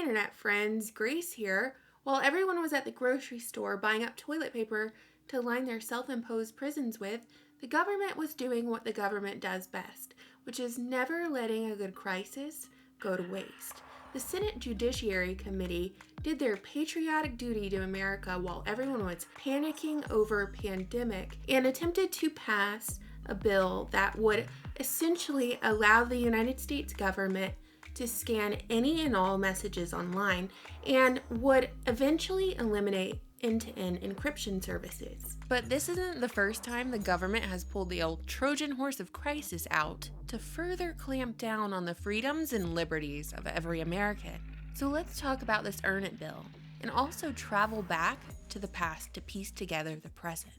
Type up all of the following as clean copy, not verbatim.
internet friends, Grace here. While everyone was at the grocery store buying up toilet paper to line their self-imposed prisons with, the government was doing what the government does best, which is never letting a good crisis go to waste. The Senate Judiciary Committee did their patriotic duty to America while everyone was panicking over a pandemic and attempted to pass a bill that would essentially allow the United States government to scan any and all messages online and would eventually eliminate end-to-end encryption services. But this isn't the first time the government has pulled the old Trojan horse of crisis out to further clamp down on the freedoms and liberties of every American. So let's talk about this Ernit Bill and also travel back to the past to piece together the present.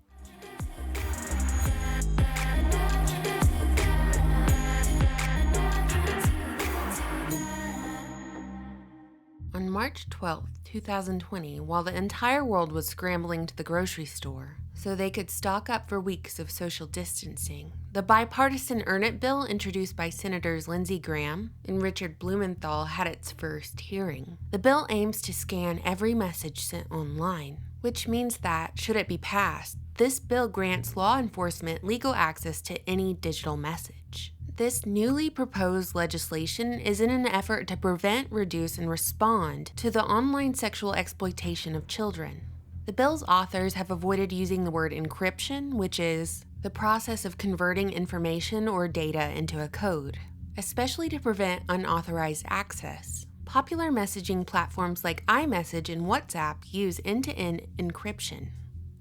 On March 12, 2020, while the entire world was scrambling to the grocery store so they could stock up for weeks of social distancing, the bipartisan Ernit Bill introduced by Senators Lindsey and Richard Blumenthal had its first hearing. The bill aims to scan every message sent online, which means that, should it be passed, this bill grants law enforcement legal access to any digital message. This newly proposed legislation is in an effort to prevent, reduce, and respond to the online sexual exploitation of children. The bill's authors have avoided using the word encryption, which is the process of converting information or data into a code, especially to prevent unauthorized access. Popular messaging platforms like iMessage and WhatsApp use end-to-end encryption.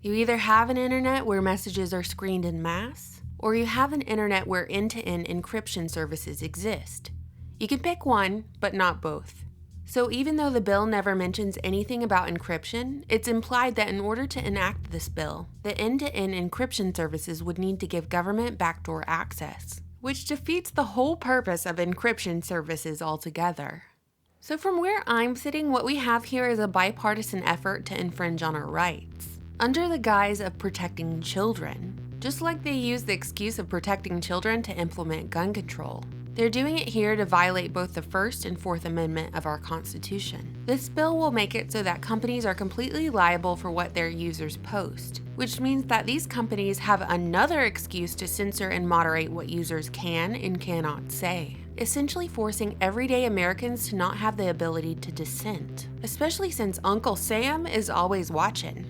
You either have an internet where messages are screened en masse, or you have an internet where end-to-end encryption services exist. You can pick one, but not both. So even though the bill never mentions anything about encryption, it's implied that in order to enact this bill, the end-to-end encryption services would need to give government backdoor access, which defeats the whole purpose of encryption services altogether. So from where I'm sitting, what we have here is a bipartisan effort to infringe on our rights, under the guise of protecting children. Just like they use the excuse of protecting children to implement gun control. They're doing it here to violate both the First and Fourth Amendment of our Constitution. This bill will make it so that companies are completely liable for what their users post, which means that these companies have another excuse to censor and moderate what users can and cannot say, essentially forcing everyday Americans to not have the ability to dissent, especially since Uncle Sam is always watching.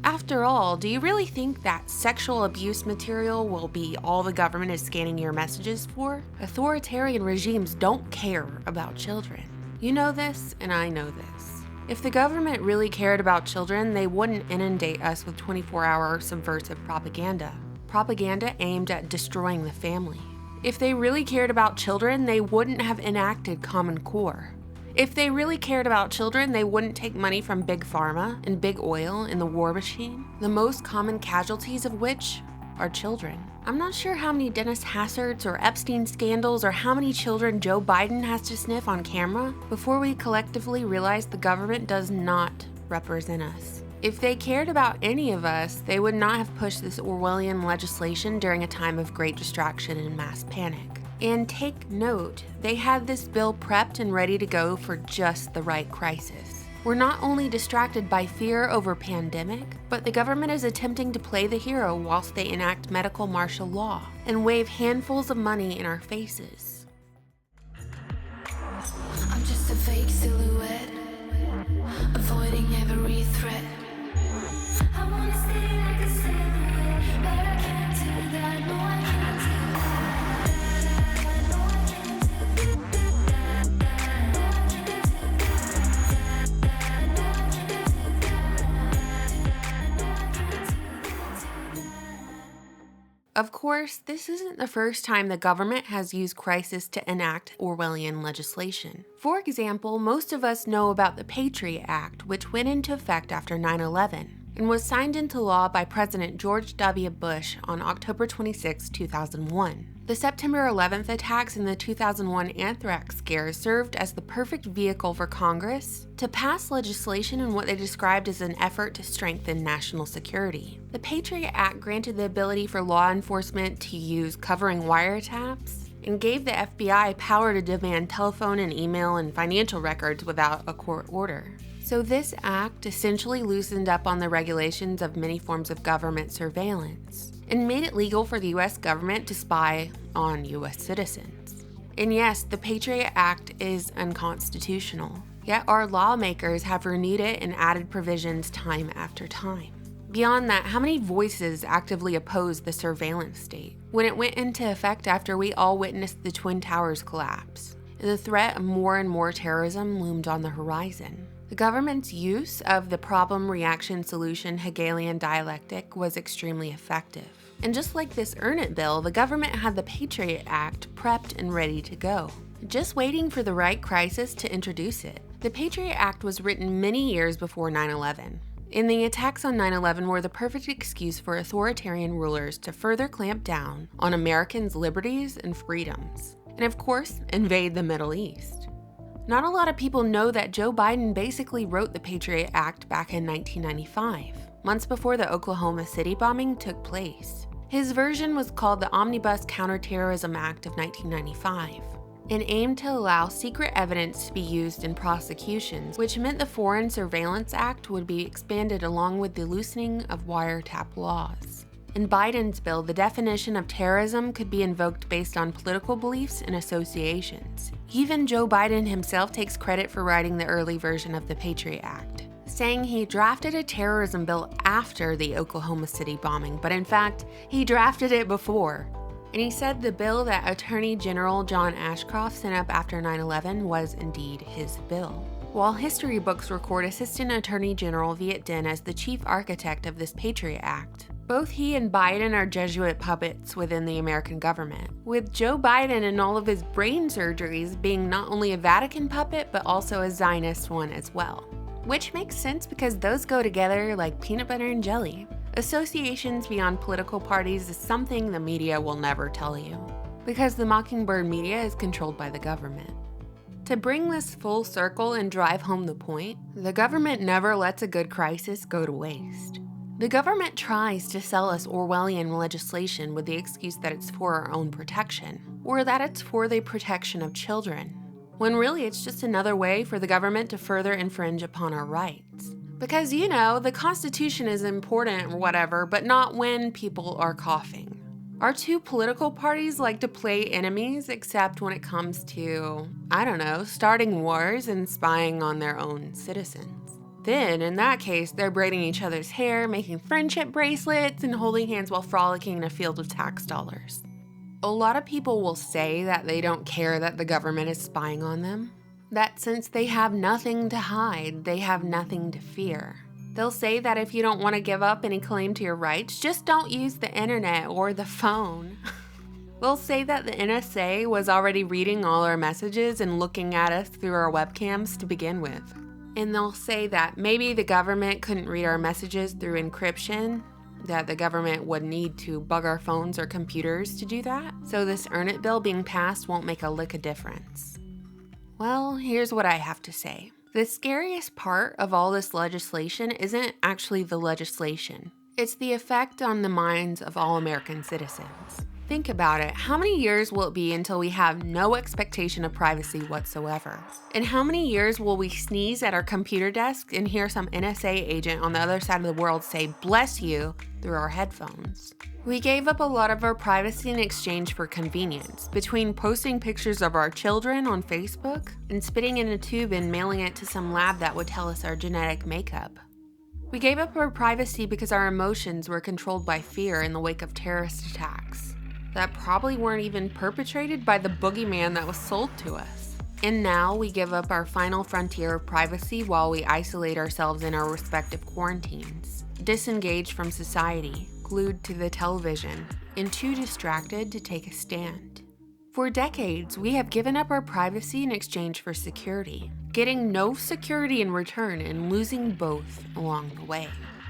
After all, do you really think that sexual abuse material will be all the government is scanning your messages for? Authoritarian regimes don't care about children. You know this, and I know this. If the government really cared about children, they wouldn't inundate us with 24-hour subversive propaganda. Propaganda aimed at destroying the family. If they really cared about children, they wouldn't have enacted Common Core. If they really cared about children, they wouldn't take money from Big Pharma and Big Oil and the war machine, the most common casualties of which are children. I'm not sure how many Dennis Hassards or Epstein scandals or how many children Joe Biden has to sniff on camera before we collectively realize the government does not represent us. If they cared about any of us, they would not have pushed this Orwellian legislation during a time of great distraction and mass panic. And take note, they had this bill prepped and ready to go for just the right crisis. We're not only distracted by fear over pandemic, but the government is attempting to play the hero whilst they enact medical martial law and wave handfuls of money in our faces. I'm just a fake silhouette, avoiding every threat. I wanna stay like a silhouette, but I can't do that, no I can't do that. Of course, this isn't the first time the government has used crisis to enact Orwellian legislation. For example, most of us know about the Patriot Act, which went into effect after 9/11 and was signed into law by President George W. Bush on October 26, 2001. The September 11th attacks and the 2001 anthrax scare served as the perfect vehicle for Congress to pass legislation in what they described as an effort to strengthen national security. The Patriot Act granted the ability for law enforcement to use covering wiretaps and gave the FBI power to demand telephone and email and financial records without a court order. So this act essentially loosened up on the regulations of many forms of government surveillance and made it legal for the US government to spy on US citizens. And yes, the Patriot Act is unconstitutional, yet our lawmakers have renewed it and added provisions time after time. Beyond that, how many voices actively opposed the surveillance state when it went into effect after we all witnessed the Twin Towers collapse, and the threat of more and more terrorism loomed on the horizon? The government's use of the problem-reaction solution Hegelian dialectic was extremely effective. And just like this Ernit Bill, the government had the Patriot Act prepped and ready to go, just waiting for the right crisis to introduce it. The Patriot Act was written many years before 9/11. And the attacks on 9/11 were the perfect excuse for authoritarian rulers to further clamp down on Americans' liberties and freedoms, and of course, invade the Middle East. Not a lot of people know that Joe Biden basically wrote the Patriot Act back in 1995, months before the Oklahoma City bombing took place. His version was called the Omnibus Counterterrorism Act of 1995. And aimed to allow secret evidence to be used in prosecutions, which meant the Foreign Surveillance Act would be expanded along with the loosening of wiretap laws. In Biden's bill, the definition of terrorism could be invoked based on political beliefs and associations. Even Joe Biden himself takes credit for writing the early version of the Patriot Act, saying he drafted a terrorism bill after the Oklahoma City bombing, but in fact, he drafted it before. And he said the bill that Attorney General John Ashcroft sent up after 9/11 was indeed his bill. While history books record Assistant Attorney General Viet Dinh as the chief architect of this Patriot Act, both he and Biden are Jesuit puppets within the American government, with Joe Biden and all of his brain surgeries being not only a Vatican puppet but also a Zionist one as well. Which makes sense because those go together like peanut butter and jelly. Associations beyond political parties is something the media will never tell you, because the Mockingbird media is controlled by the government. To bring this full circle and drive home the point, the government never lets a good crisis go to waste. The government tries to sell us Orwellian legislation with the excuse that it's for our own protection, or that it's for the protection of children, when really it's just another way for the government to further infringe upon our rights. Because, the Constitution is important or whatever, but not when people are coughing. Our two political parties like to play enemies, except when it comes to, starting wars and spying on their own citizens. Then, in that case, they're braiding each other's hair, making friendship bracelets, and holding hands while frolicking in a field of tax dollars. A lot of people will say that they don't care that the government is spying on them. That since they have nothing to hide, they have nothing to fear. They'll say that if you don't want to give up any claim to your rights, just don't use the internet or the phone. They'll say that the NSA was already reading all our messages and looking at us through our webcams to begin with. And they'll say that maybe the government couldn't read our messages through encryption, that the government would need to bug our phones or computers to do that, so this Ernit Bill being passed won't make a lick of difference. Well, here's what I have to say. The scariest part of all this legislation isn't actually the legislation. It's the effect on the minds of all American citizens. Think about it. How many years will it be until we have no expectation of privacy whatsoever? And how many years will we sneeze at our computer desk and hear some NSA agent on the other side of the world say, "Bless you," through our headphones? We gave up a lot of our privacy in exchange for convenience, between posting pictures of our children on Facebook and spitting in a tube and mailing it to some lab that would tell us our genetic makeup. We gave up our privacy because our emotions were controlled by fear in the wake of terrorist attacks that probably weren't even perpetrated by the boogeyman that was sold to us. And now we give up our final frontier of privacy while we isolate ourselves in our respective quarantines, disengaged from society, glued to the television, and too distracted to take a stand. For decades, we have given up our privacy in exchange for security, getting no security in return and losing both along the way.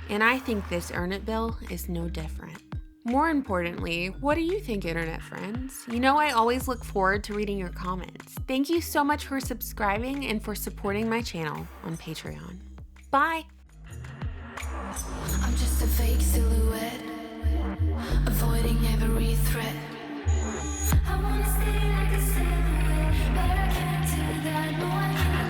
And I think this Ernit Bill is no different. More importantly, what do you think, internet friends? I always look forward to reading your comments. Thank you so much for subscribing and for supporting my channel on Patreon. Bye! I'm just a fake silhouette, avoiding every threat. I wanna stay like a silhouette, but I can't do that. No, I can't